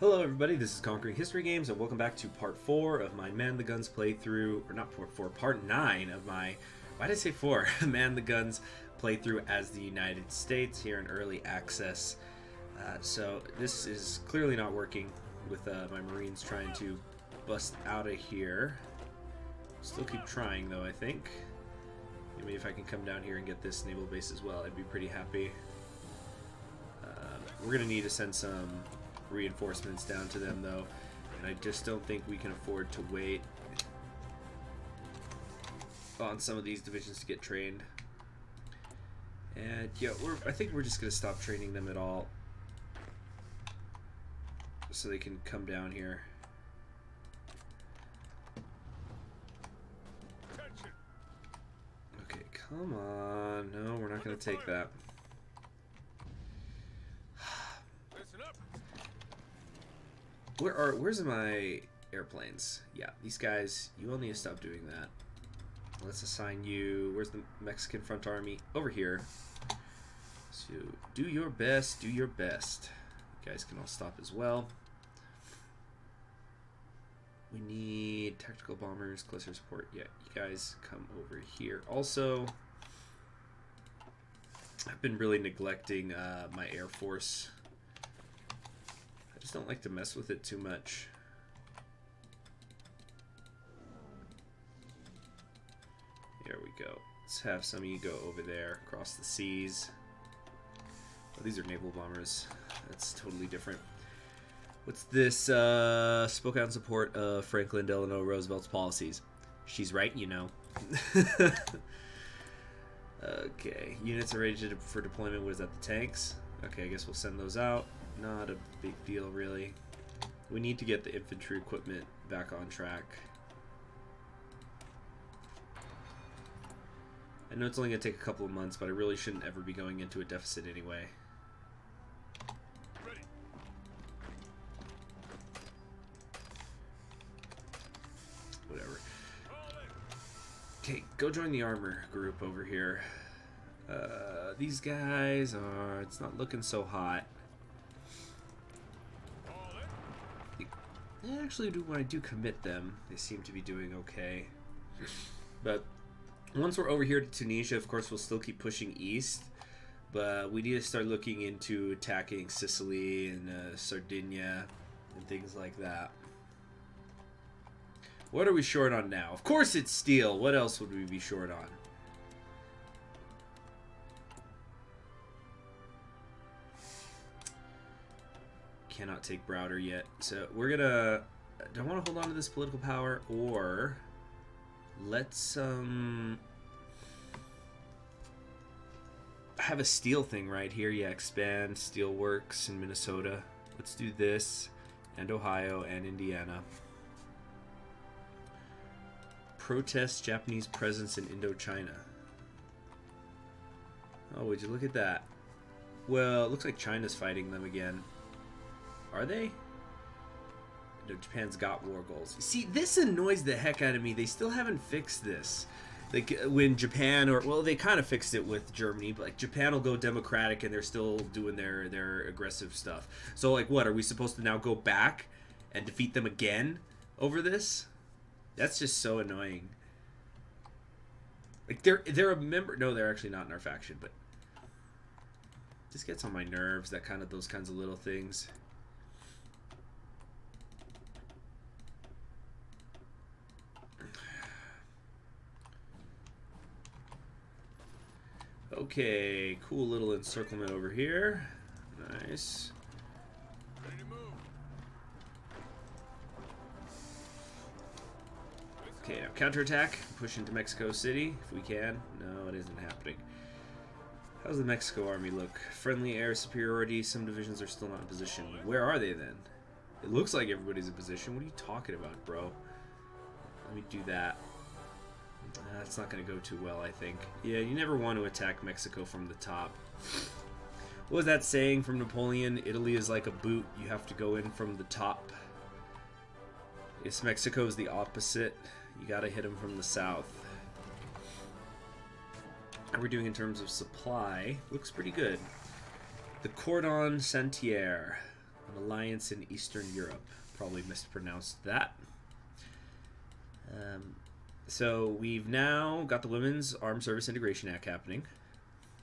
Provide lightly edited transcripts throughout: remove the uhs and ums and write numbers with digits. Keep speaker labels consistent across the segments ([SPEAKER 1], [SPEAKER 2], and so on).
[SPEAKER 1] Hello everybody, this is Conquering History Games, and welcome back to part 4 of my Man the Guns playthrough, or not part 4, part 9 of my, why did I say 4? Man the Guns playthrough as the United States here in Early Access. So this is clearly not working with my Marines trying to bust out of here. Still keep trying though, I think. Maybe if I can come down here and get this naval base as well, I'd be pretty happy. We're going to need to send some reinforcements down to them though, and I just don't think we can afford to wait on some of these divisions to get trained. And yeah, I think we're just going to stop training them at all so they can come down here. Okay, come on. No, we're not going to take that. Where's my airplanes? Yeah, these guys, you all need to stop doing that. Let's assign you, where's the Mexican Front Army? Over here. So, do your best, do your best. You guys can all stop as well. We need tactical bombers, cluster support. Yeah, you guys come over here. Also, I've been really neglecting my Air Force. I just don't like to mess with it too much. There we go. Let's have some of you go over there, across the seas. Oh, these are naval bombers. That's totally different. What's this? Spoke out in support of Franklin Delano Roosevelt's policies. She's right, you know. Okay, units are ready for deployment. What is that, the tanks? Okay, I guess we'll send those out. Not a big deal, really. We need to get the infantry equipment back on track. I know it's only going to take a couple of months, but I really shouldn't ever be going into a deficit anyway.
[SPEAKER 2] Ready.
[SPEAKER 1] Whatever. Okay, go join the armor group over here. These guys are... it's not looking so hot. Actually, when I do commit them, they seem to be doing okay. But once we're over here to Tunisia, of course, we'll still keep pushing east. But we need to start looking into attacking Sicily and Sardinia and things like that. What are we short on now? Of course it's steel. What else would we be short on? Cannot take Browder yet, so we're gonna... do I want to hold on to this political power, or let's have a steel thing right here. Yeah, expand steel works in Minnesota. Let's do this, and Ohio and Indiana. Protest Japanese presence in Indochina. Oh, would you look at that? Well, it looks like China's fighting them again. Are they? No, Japan's got war goals. See, this annoys the heck out of me. They still haven't fixed this. Like, when Japan, or, well, they kind of fixed it with Germany, but, like, Japan will go democratic and they're still doing their aggressive stuff. So, like, what? Are we supposed to now go back and defeat them again over this? That's just so annoying. Like, they're a member... no, they're actually not in our faction, but... this gets on my nerves, those kinds of little things. Okay, cool little encirclement over here. Nice.
[SPEAKER 2] Ready to move.
[SPEAKER 1] Okay, now counterattack. Push into Mexico City if we can. No, it isn't happening. How's the Mexico army look? Friendly air superiority. Some divisions are still not in position. Where are they then? It looks like everybody's in position. What are you talking about, bro? Let me do that. That's not going to go too well, I think. Yeah, you never want to attack Mexico from the top. What was that saying from Napoleon? Italy is like a boot. You have to go in from the top. Yes, Mexico is the opposite. You got to hit them from the south. How are we doing in terms of supply? Looks pretty good. The Cordon Santier. An alliance in Eastern Europe. Probably mispronounced that. So we've now got the Women's Armed Service Integration Act happening.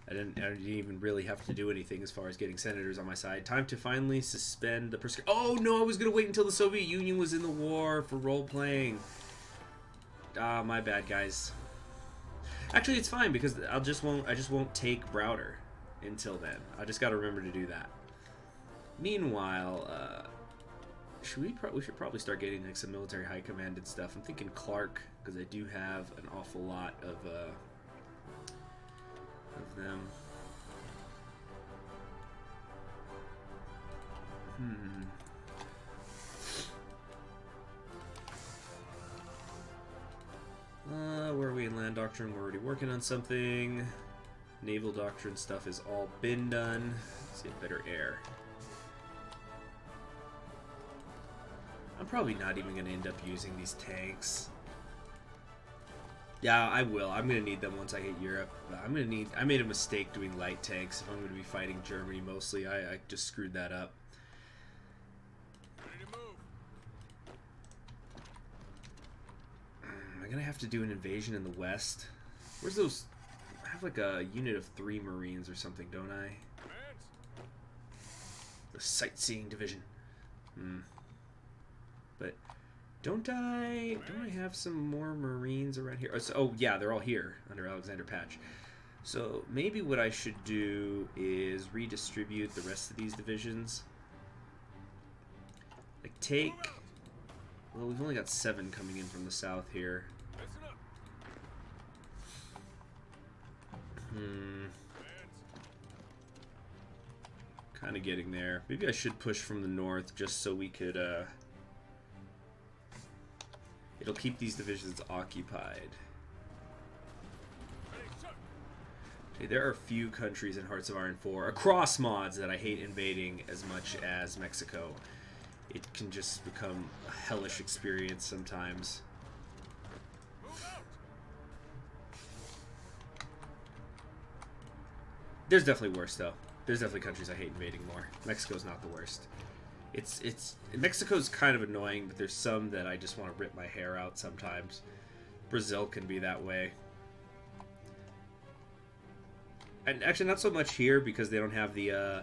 [SPEAKER 1] I didn't even really have to do anything as far as getting senators on my side. Time to finally suspend the Oh no, I was gonna wait until the Soviet Union was in the war for role playing. Ah, my bad, guys. Actually, it's fine because I just won't take Browder until then. I just got to remember to do that. Meanwhile, we should probably start getting like some military high commanded stuff. I'm thinking Clark because I do have an awful lot of them. Where are we in land doctrine? We're already working on something. Naval doctrine stuff has all been done. Let's get better air. I'm probably not even going to end up using these tanks. Yeah, I will. I'm going to need them once I hit Europe. I made a mistake doing light tanks. If I'm going to be fighting Germany mostly, I just screwed that up.
[SPEAKER 2] Ready to move.
[SPEAKER 1] Am I going to have to do an invasion in the west? Where's those? I have like a unit of 3 Marines or something, don't I?
[SPEAKER 2] Advance.
[SPEAKER 1] The sightseeing division. But don't I have some more Marines around here? Oh yeah, they're all here under Alexander Patch. So maybe what I should do is redistribute the rest of these divisions. Like take... Well, we've only got 7 coming in from the south here.
[SPEAKER 2] Listen up.
[SPEAKER 1] Kind of getting there. Maybe I should push from the north just so we could, it'll keep these divisions occupied.
[SPEAKER 2] Ready, sir.
[SPEAKER 1] Okay, there are a few countries in Hearts of Iron 4 across mods that I hate invading as much as Mexico. It can just become a hellish experience sometimes.
[SPEAKER 2] Move out.
[SPEAKER 1] There's definitely worse though. There's definitely countries I hate invading more. Mexico's not the worst. Mexico's kind of annoying, but there's some that I just want to rip my hair out sometimes. Brazil can be that way. And actually not so much here because they don't have the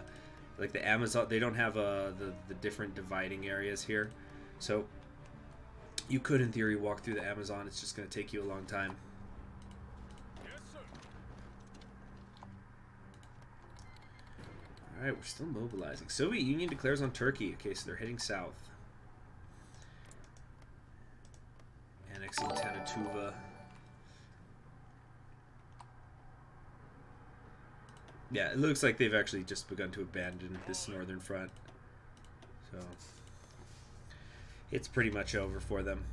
[SPEAKER 1] like the Amazon, they don't have the different dividing areas here. So you could in theory walk through the Amazon, it's just going to take you a long time.
[SPEAKER 2] Yes, sir.
[SPEAKER 1] Alright, we're still mobilizing. Soviet Union declares on Turkey. Okay, so they're heading south. Annexing Tanatuva. Yeah, it looks like they've actually just begun to abandon this northern front. So, it's pretty much over for them.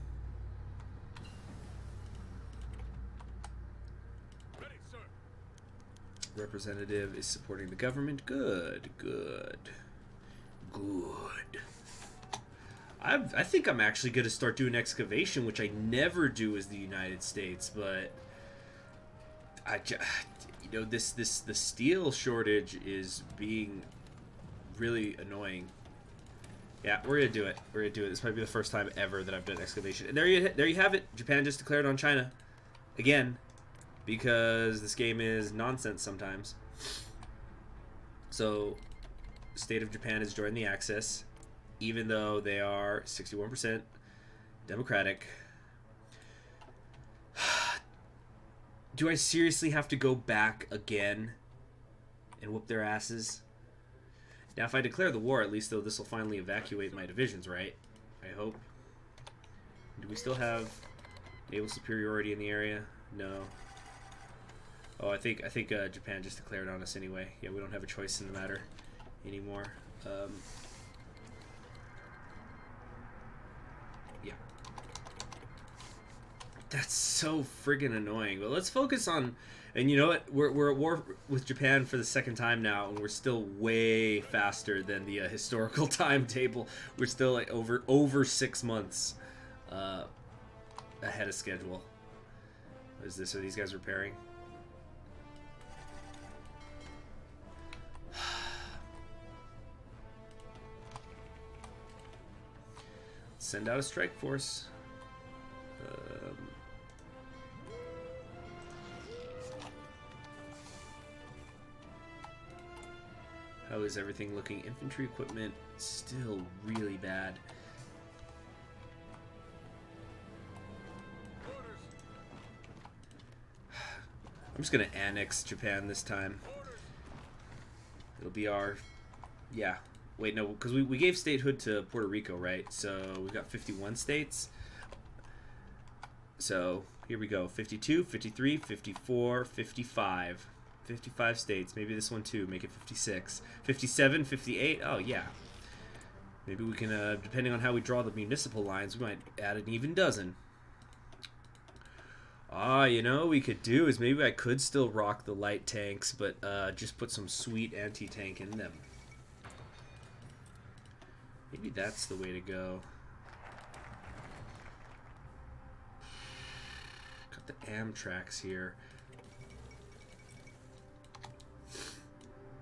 [SPEAKER 2] Ready, sir.
[SPEAKER 1] Representative is supporting the government. Good, good, good. I think I'm actually going to start doing excavation, which I never do as the United States, but you know, the steel shortage is being really annoying. Yeah, we're gonna do it. We're gonna do it. This might be the first time ever that I've done excavation. And there you have it. Japan just declared on China again, because this game is nonsense sometimes. So, state of Japan has joined the Axis, even though they are 61% democratic. Do I seriously have to go back again and whoop their asses? Now, if I declare the war, at least, though, this will finally evacuate my divisions, right? I hope. Do we still have naval superiority in the area? No. Oh, I think Japan just declared on us anyway. Yeah, we don't have a choice in the matter anymore. Yeah. That's so friggin' annoying. But let's focus on... And you know what? We're at war with Japan for the second time now, and we're still way faster than the historical timetable. We're still like over 6 months ahead of schedule. What is this? Are these guys repairing? send out a strike force. How is everything looking? Infantry equipment still really bad.
[SPEAKER 2] Orders.
[SPEAKER 1] I'm just gonna annex Japan this time.
[SPEAKER 2] Orders.
[SPEAKER 1] It'll be our... Yeah. Wait, no, because we gave statehood to Puerto Rico, right? So we've got 51 states. So here we go. 52, 53, 54, 55. 55 states. Maybe this one too. Make it 56. 57, 58. Oh, yeah. Maybe we can, depending on how we draw the municipal lines, we might add an even dozen. Ah, you know what we could do is maybe I could still rock the light tanks, but just put some sweet anti-tank in them. Maybe that's the way to go. Got the Amtraks here.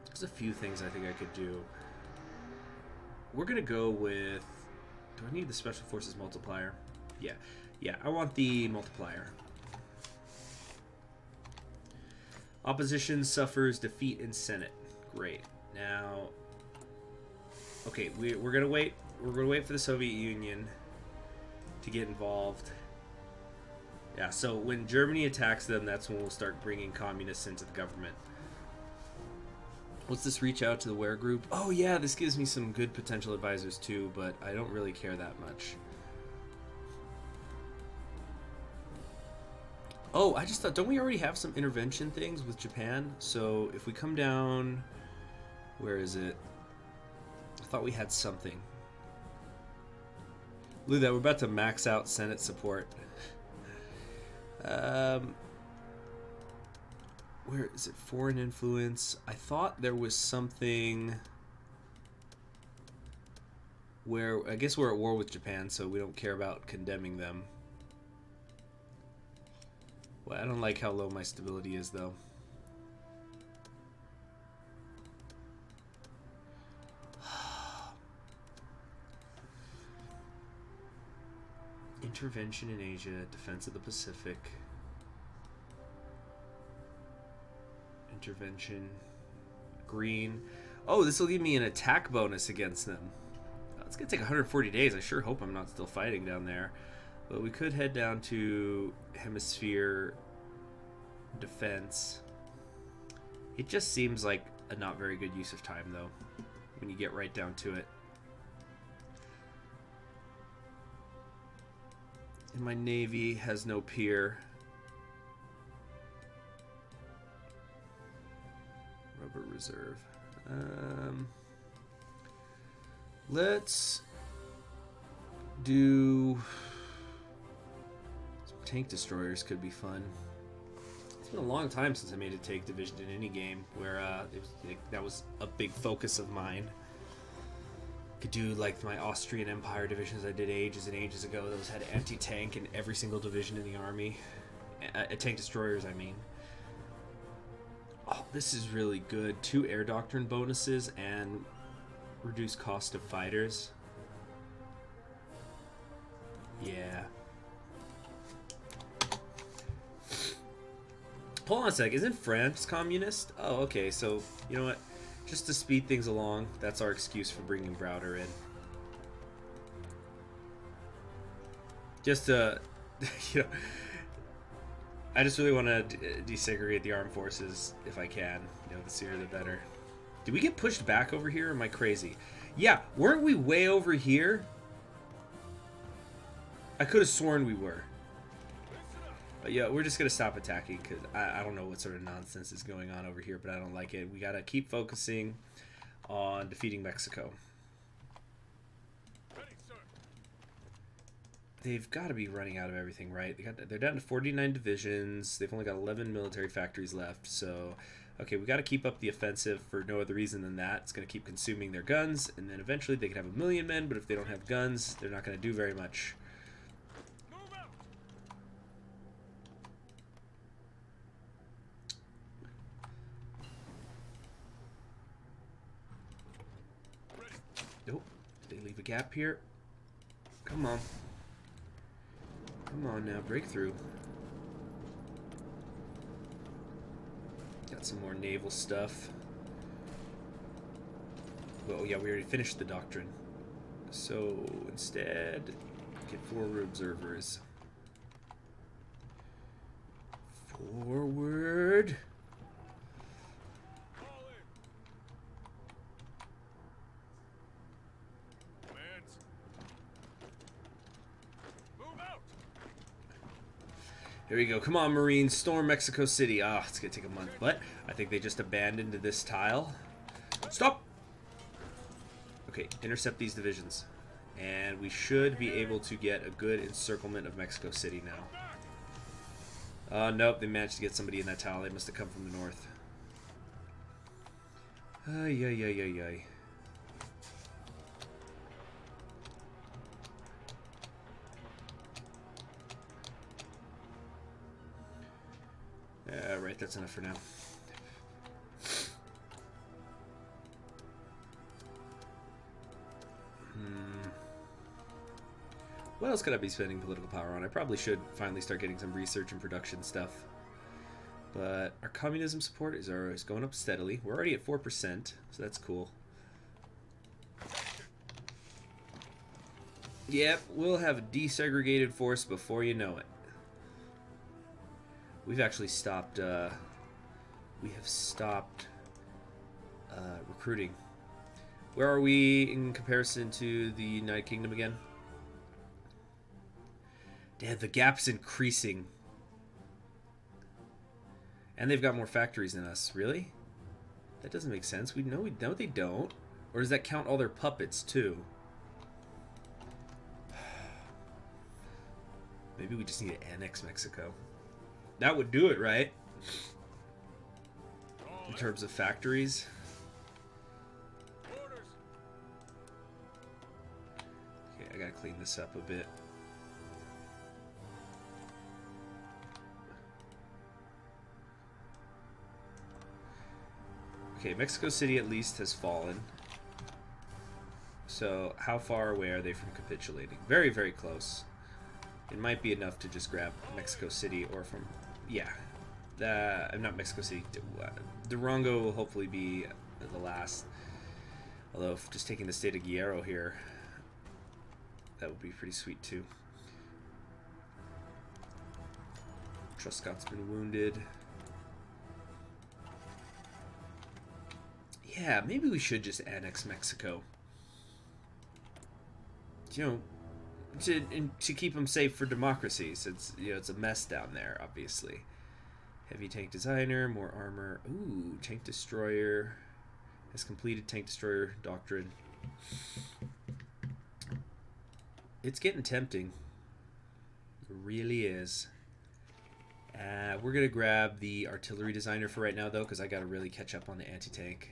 [SPEAKER 1] There's a few things I think I could do. We're gonna go with... Do I need the Special Forces multiplier? Yeah. Yeah, I want the multiplier. Opposition suffers defeat in Senate. Great. Now... Okay, we're gonna wait. We're gonna wait for the Soviet Union to get involved. Yeah, so when Germany attacks them, that's when we'll start bringing communists into the government. What's this reach out to the Ware group? Oh yeah, this gives me some good potential advisors too, but I don't really care that much. Oh, I just thought, don't we already have some intervention things with Japan? So if we come down, where is it? I thought we had something. Look at that, we're about to max out Senate support. Where is it? Foreign influence. I thought there was something where, I guess we're at war with Japan, so we don't care about condemning them. Well, I don't like how low my stability is, though. Intervention in Asia, defense of the Pacific. Intervention. Green. Oh, this will give me an attack bonus against them. It's going to take 140 days. I sure hope I'm not still fighting down there. But we could head down to Hemisphere Defense. It just seems like a not very good use of time, though, when you get right down to it. And my Navy has no peer. Rubber Reserve. Let's do... Some tank destroyers could be fun. It's been a long time since I made a tank division in any game where that was a big focus of mine. Could do like my Austrian Empire divisions I did ages and ages ago. Those had anti-tank in every single division in the army. Tank destroyers, I mean. Oh, this is really good. 2 air doctrine bonuses and reduce cost of fighters. Yeah. Hold on a sec. Isn't France communist? Oh, okay. So, you know what? Just to speed things along, that's our excuse for bringing Browder in. Just to, you know, I just really want to desegregate the armed forces if I can. You know, the sooner the better. Did we get pushed back over here, or am I crazy? Yeah, weren't we way over here? I could have sworn we were. But yeah, we're just going to stop attacking because I don't know what sort of nonsense is going on over here, but I don't like it. We got to keep focusing on defeating Mexico.
[SPEAKER 2] Ready, sir.
[SPEAKER 1] They've got to be running out of everything, right? They're down to 49 divisions. They've only got 11 military factories left. So, okay, we got to keep up the offensive for no other reason than that. It's going to keep consuming their guns, and then eventually they can have 1 million men, but if they don't have guns, they're not going to do very much.
[SPEAKER 2] Move out.
[SPEAKER 1] Nope. Did they leave a gap here? Come on. Come on now, breakthrough. Got some more naval stuff. Oh yeah, we already finished the doctrine. So instead, get forward observers. Forward.
[SPEAKER 2] Fall in. Commands. Move out.
[SPEAKER 1] Here we go. Come on, Marines. Storm Mexico City. Ah, it's going to take a month. But I think they just abandoned this tile. Stop! Okay, intercept these divisions. And we should be able to get a good encirclement of Mexico City now. Nope, they managed to get somebody in that tile. They must have come from the north. Ay, ay, ay, ay, ay. Right, that's enough for now. What else could I be spending political power on? I probably should finally start getting some research and production stuff. But our communism support is going up steadily. We're already at 4%, so that's cool. Yep, we'll have a desegregated force before you know it. We've actually stopped, we have stopped recruiting. Where are we in comparison to the United Kingdom again? Damn, the gap's increasing. And they've got more factories than us. Really? That doesn't make sense. We know they don't. Or does that count all their puppets too? Maybe we just need to annex Mexico. That would do it, right? In terms of factories.
[SPEAKER 2] Orders.
[SPEAKER 1] Okay, I gotta clean this up a bit. Okay, Mexico City at least has fallen. So, how far away are they from capitulating? Very, very close. It might be enough to just grab Mexico City or from... Yeah. Not Mexico City. Durango will hopefully be the last. Although, just taking the state of Guerrero here, that would be pretty sweet too. Truscott's been wounded. Yeah, maybe we should just annex Mexico. You know, to keep them safe for democracy, since it's a mess down there, obviously. Heavy tank designer, more armor. Ooh, tank destroyer has completed tank destroyer doctrine. It's getting tempting. It really is. We're gonna grab the artillery designer for right now, though, because I gotta really catch up on the anti-tank.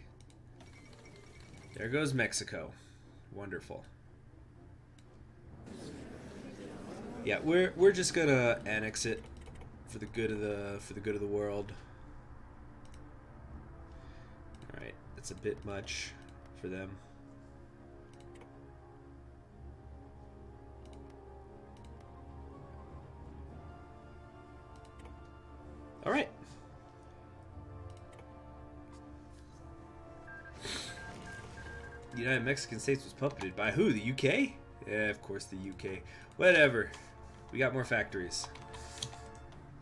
[SPEAKER 1] There goes Mexico. Wonderful. Yeah, we're just gonna annex it for the good of the world. All right, that's a bit much for them. All right. The United Mexican States was puppeted by who? The UK? Yeah, of course the UK. Whatever. We got more factories.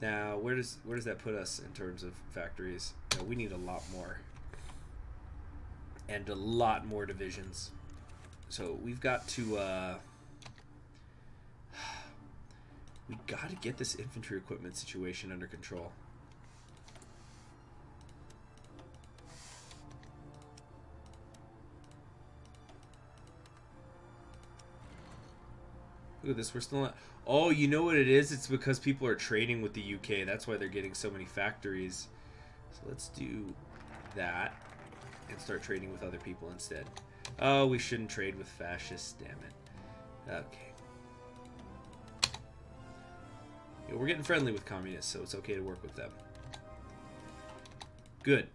[SPEAKER 1] Now, where does that put us in terms of factories? No, we need a lot more. And a lot more divisions. So we've got to we gotta get this infantry equipment situation under control. Look at this, we're still not... Oh, you know what it is? It's because people are trading with the UK. That's why they're getting so many factories. So let's do that and start trading with other people instead. Oh, we shouldn't trade with fascists, damn it. Okay. Yeah, we're getting friendly with communists, so it's okay to work with them. Good.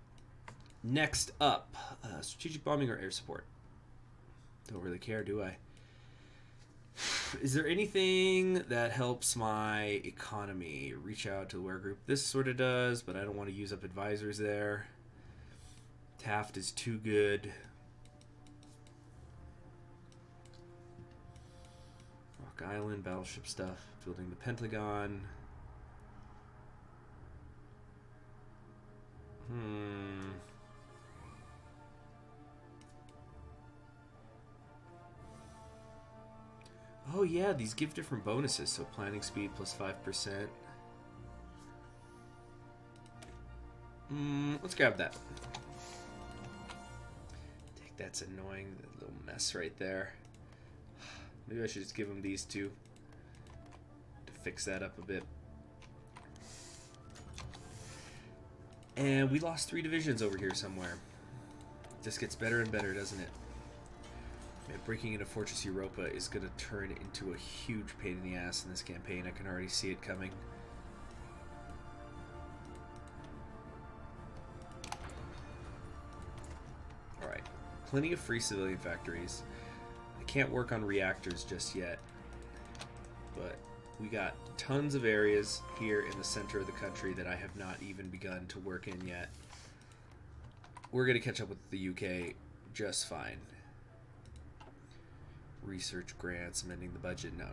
[SPEAKER 1] Next up, strategic bombing or air support? Don't really care, do I? Is there anything that helps my economy? Reach out to the Ware group. This sort of does, but I don't want to use up advisors there. Taft is too good. Rock Island, battleship stuff. Building the Pentagon. Oh yeah, these give different bonuses. So planning speed plus 5%. Let's grab that. Take that's annoying. That little mess right there. Maybe I should just give them these two to fix that up a bit. And we lost 3 divisions over here somewhere. This gets better and better, doesn't it? Man, breaking into Fortress Europa is going to turn into a huge pain in the ass in this campaign. I can already see it coming. Alright. Plenty of free civilian factories. I can't work on reactors just yet. But we got tons of areas here in the center of the country that I have not even begun to work in yet. We're going to catch up with the UK just fine. Research grants, amending the budget. No.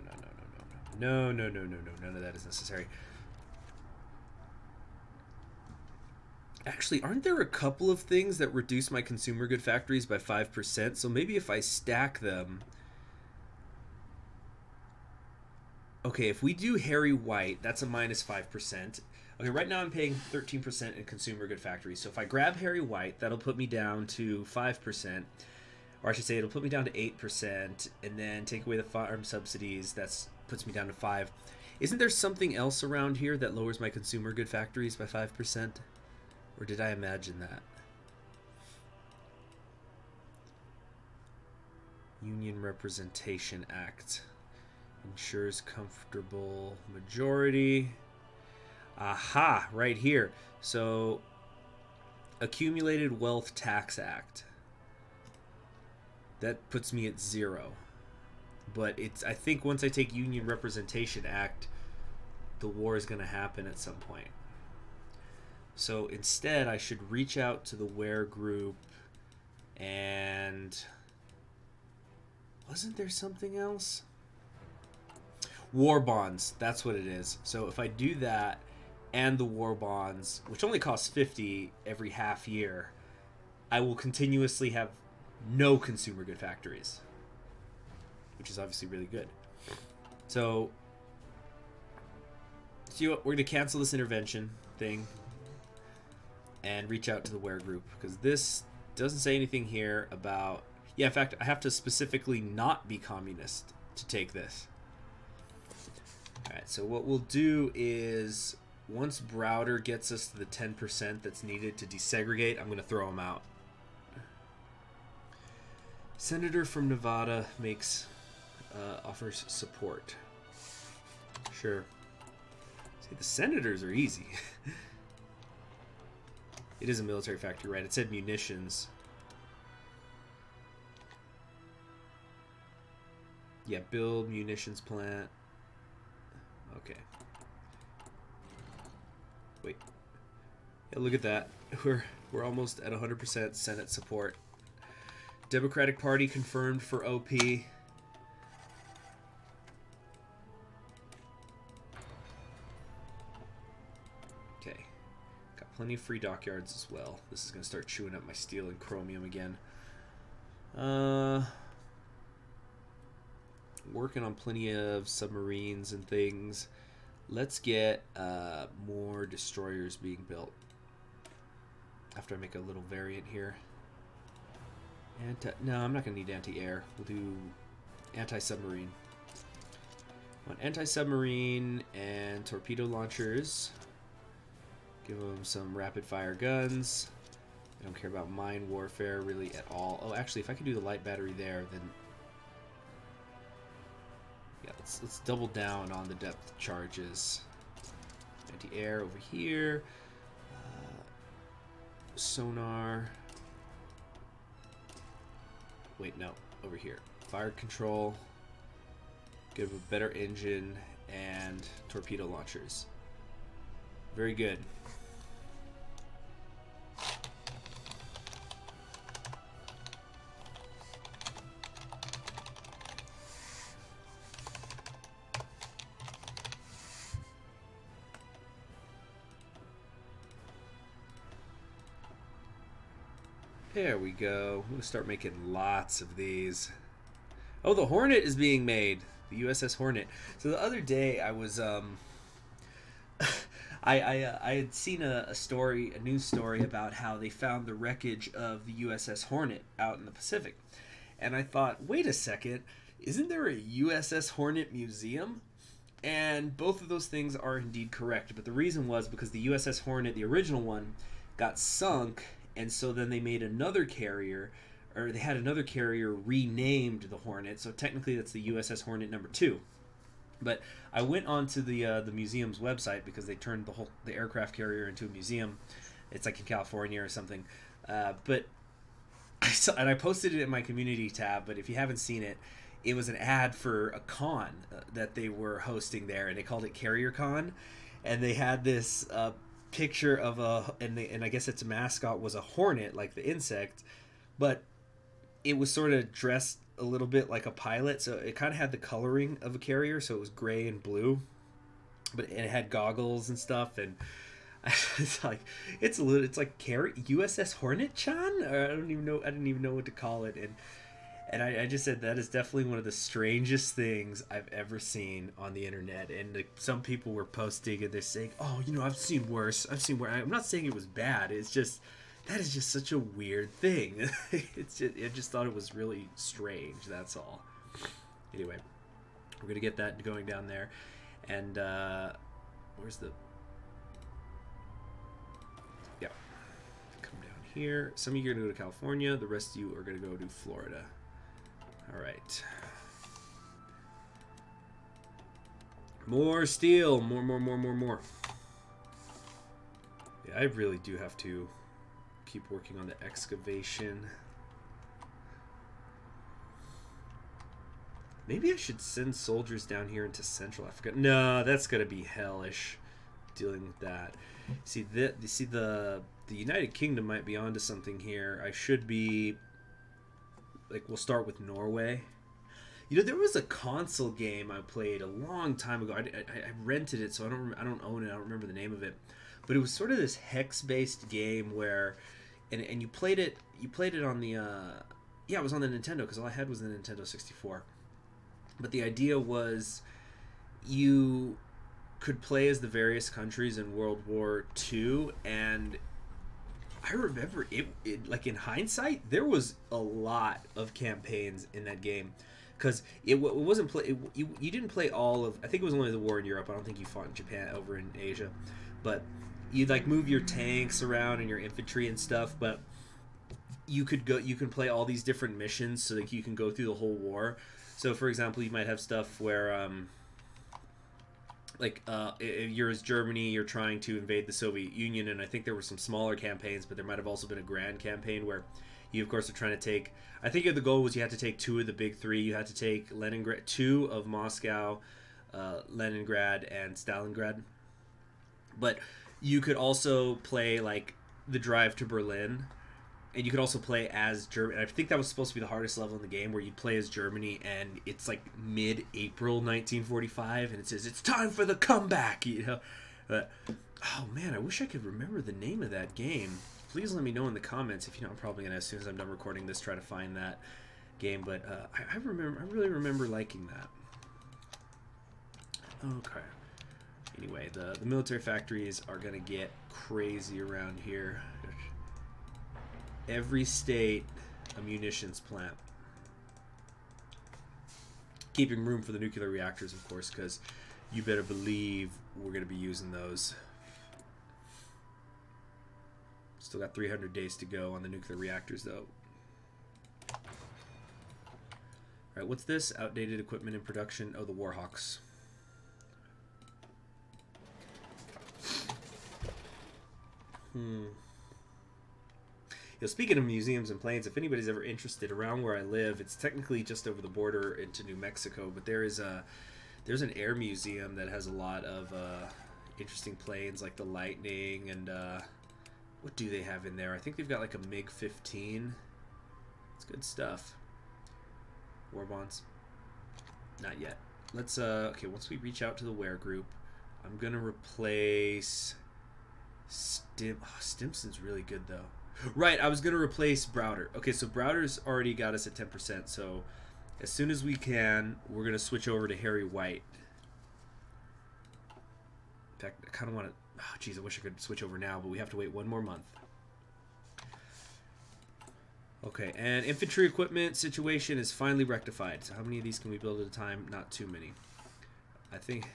[SPEAKER 1] None of that is necessary. Actually, aren't there a couple of things that reduce my consumer good factories by 5%? So maybe if I stack them... Okay, if we do Harry White, that's a minus 5%. Okay, right now I'm paying 13% in consumer good factories. So if I grab Harry White, that'll put me down to 5%. Or I should say it'll put me down to 8%. And then take away the farm subsidies, that puts me down to 5%. Isn't there something else around here that lowers my consumer good factories by 5%? Or did I imagine that? Union Representation Act. Ensures comfortable majority. Aha, right here. So, Accumulated Wealth Tax Act. That puts me at 0. But it's, I think once I take Union Representation Act, the war is going to happen at some point. So instead, I should reach out to the Ware group and... Wasn't there something else? War bonds, that's what it is. So if I do that and the war bonds, which only costs 50 every half year, I will continuously have no consumer good factories, which is obviously really good. So see what, we're going to cancel this intervention thing and reach out to the Ware group, because this doesn't say anything here about... Yeah, in fact, I have to specifically not be communist to take this. Alright, so what we'll do is, once Browder gets us to the 10% that's needed to desegregate, I'm going to throw him out. Senator from Nevada makes offers support. Sure. See, the senators are easy. It is a military factory, right? It said munitions. Yeah, build munitions plant. Okay. Wait. Yeah, look at that. We're almost at 100% Senate support. Democratic Party confirmed for OP. Okay. Got plenty of free dockyards as well. This is going to start chewing up my steel and chromium again. Working on plenty of submarines and things. Let's get more destroyers being built. After I make a little variant here. No, I'm not going to need anti-air. We'll do anti-submarine. I want anti-submarine and torpedo launchers. Give them some rapid-fire guns. I don't care about mine warfare really at all. Oh, actually, if I could do the light battery there, then... Yeah, let's double down on the depth charges. Anti-air over here. Sonar. Wait, no. Over here. Fire control. Get a better engine and torpedo launchers. Very good. There we go. I'm going to start making lots of these. Oh, the Hornet is being made. The USS Hornet. So the other day I was I had seen a story, a news story about how they found the wreckage of the USS Hornet out in the Pacific. And I thought, wait a second, isn't there a USS Hornet museum? And both of those things are indeed correct. But the reason was because the USS Hornet, the original one, got sunk, and so then they made another carrier, or they had another carrier renamed the Hornet. So technically that's the USS Hornet number 2. But I went onto the museum's website because they turned the aircraft carrier into a museum. It's like in California or something. But I posted it in my community tab. But if you haven't seen it, it was an ad for a con that they were hosting there, and they called it Carrier Con, and they had this picture of and I guess its mascot was a hornet, like the insect, but it was sort of dressed a little bit like a pilot, so it kind of had the coloring of a carrier, so it was gray and blue, but it had goggles and stuff, and it's like it's like USS Hornet Chan, or I didn't even know what to call it, and I just said that is definitely one of the strangest things I've ever seen on the internet. And some people were posting and they're saying, oh, I've seen worse. I'm not saying it was bad. It's just, that is just such a weird thing. I just thought it was really strange. That's all. Anyway, we're going to get that going down there. And where's the... Yeah. Come down here. Some of you are going to go to California. The rest of you are going to go to Florida. All right. More steel. More. Yeah, I really do have to keep working on the excavation. Maybe I should send soldiers down here into Central Africa. No, that's gonna be hellish dealing with that. See, the United Kingdom might be onto something here. I should be... Like, we'll start with Norway. There was a console game I played a long time ago. I rented it, so I don't own it. I don't remember the name of it, but it was sort of this hex-based game where, and you played it on the yeah, it was on the Nintendo, because all I had was the Nintendo 64. But the idea was you could play as the various countries in World War II, and I remember it like in hindsight, there was a lot of campaigns in that game, because it wasn't play. You didn't play all of. I think it was only the war in Europe. I don't think you fought in Japan, over in Asia, but you'd like move your tanks around and your infantry and stuff. But you can play all these different missions, so that you can go through the whole war. So, for example, you might have stuff where if you're as Germany, you're trying to invade the Soviet Union, and I think there were some smaller campaigns, but there might have also been a grand campaign where you, of course, are trying to take... I think the goal was you had to take 2 of the big 3. You had to take Leningrad, 2 of Moscow, Leningrad, and Stalingrad. But you could also play, like, the drive to Berlin, and you could also play as Germany. I think that was supposed to be the hardest level in the game, where you play as Germany, and it's like mid-April 1945, and it says, it's time for the comeback, But, oh man, I wish I could remember the name of that game. Please let me know in the comments. If you know, I'm probably going to, as soon as I'm done recording this, try to find that game. But I really remember liking that. Okay. Anyway, the military factories are going to get crazy around here. Every state a munitions plant. Keeping room for the nuclear reactors, of course, because you better believe we're going to be using those. Still got 300 days to go on the nuclear reactors, though. Alright, what's this? Outdated equipment in production. Oh, the Warhawks. know, speaking of museums and planes, if anybody's ever interested, around where I live, it's technically just over the border into New Mexico, but there's an air museum that has a lot of interesting planes like the Lightning and what do they have in there? I think they've got like a MiG-15. It's good stuff. War bonds. Not yet. Let's okay, once we reach out to the Ware group, I'm gonna replace Stimson's really good though. Right, I was gonna replace Browder. Okay, so Browder's already got us at 10%, so as soon as we can, we're gonna switch over to Harry White. In fact, I kinda wanna, oh geez, I wish I could switch over now, but we have to wait one more month. Okay, and infantry equipment situation is finally rectified. So how many of these can we build at a time? Not too many. I think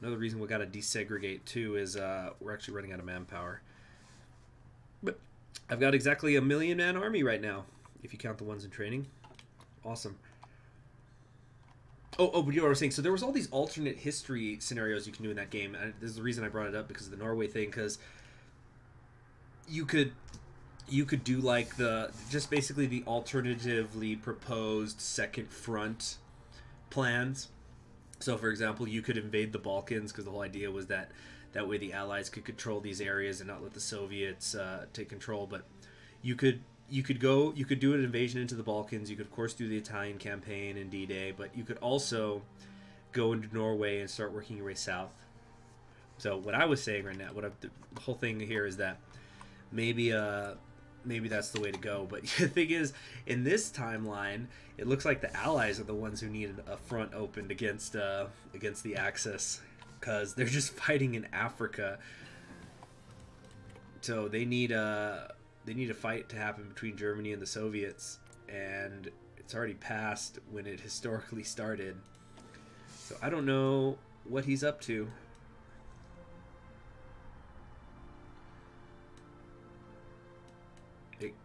[SPEAKER 1] another reason we got to desegregate too is we're actually running out of manpower. But I've got exactly a 1,000,000-man army right now, if you count the ones in training. Awesome. Oh, but you know what I was saying? So there was all these alternate history scenarios you can do in that game. And this is the reason I brought it up, because of the Norway thing, because you could do like just basically the alternatively proposed second front plans. So for example, you could invade the Balkans, because the whole idea was that way the Allies could control these areas and not let the Soviets take control. But you could do an invasion into the Balkans. You could of course do the Italian campaign and D-Day, but you could also go into Norway and start working your way south. So what I was saying right now, the whole thing here is that maybe that's the way to go. But the thing is, in this timeline, it looks like the Allies are the ones who needed a front opened against the Axis, because they're just fighting in Africa. So they need a fight to happen between Germany and the Soviets, and it's already passed when it historically started. So I don't know what he's up to.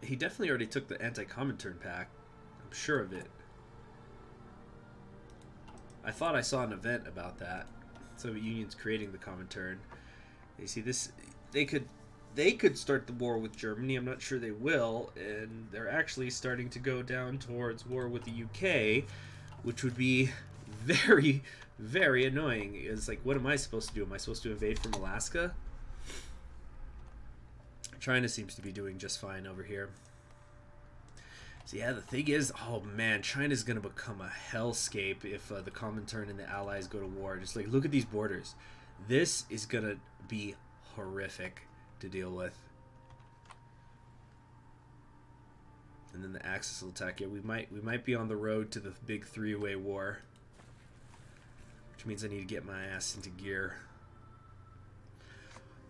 [SPEAKER 1] He definitely already took the anti-Comintern pact. I'm sure of it. I thought I saw an event about that. Soviet Union's creating the Comintern. You see this? They could start the war with Germany. I'm not sure they will, and they're actually starting to go down towards war with the UK, which would be very, very annoying. It's like, what am I supposed to do? Am I supposed to invade from Alaska? China seems to be doing just fine over here. So yeah, the thing is, oh man, China's gonna become a hellscape if the Comintern and the Allies go to war. Just like, look at these borders. This is gonna be horrific to deal with. And then the Axis will attack. Yeah, we might be on the road to the big three-way war, which means I need to get my ass into gear.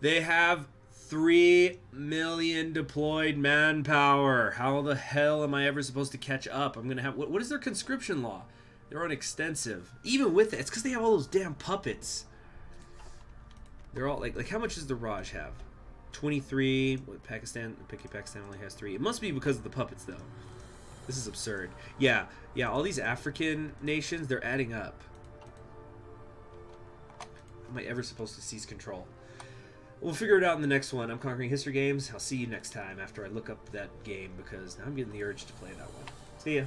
[SPEAKER 1] They have 3 million deployed manpower. How the hell am I ever supposed to catch up? I'm gonna have what is their conscription law? They're on extensive. Even with it, it's because they have all those damn puppets. They're all like how much does the Raj have? 23. What, Pakistan only has 3. It must be because of the puppets though. This is absurd. Yeah. All these African nations, they're adding up. How am I ever supposed to seize control? We'll figure it out in the next one. I'm Conquering History Games. I'll see you next time after I look up that game, because now I'm getting the urge to play that one. See ya.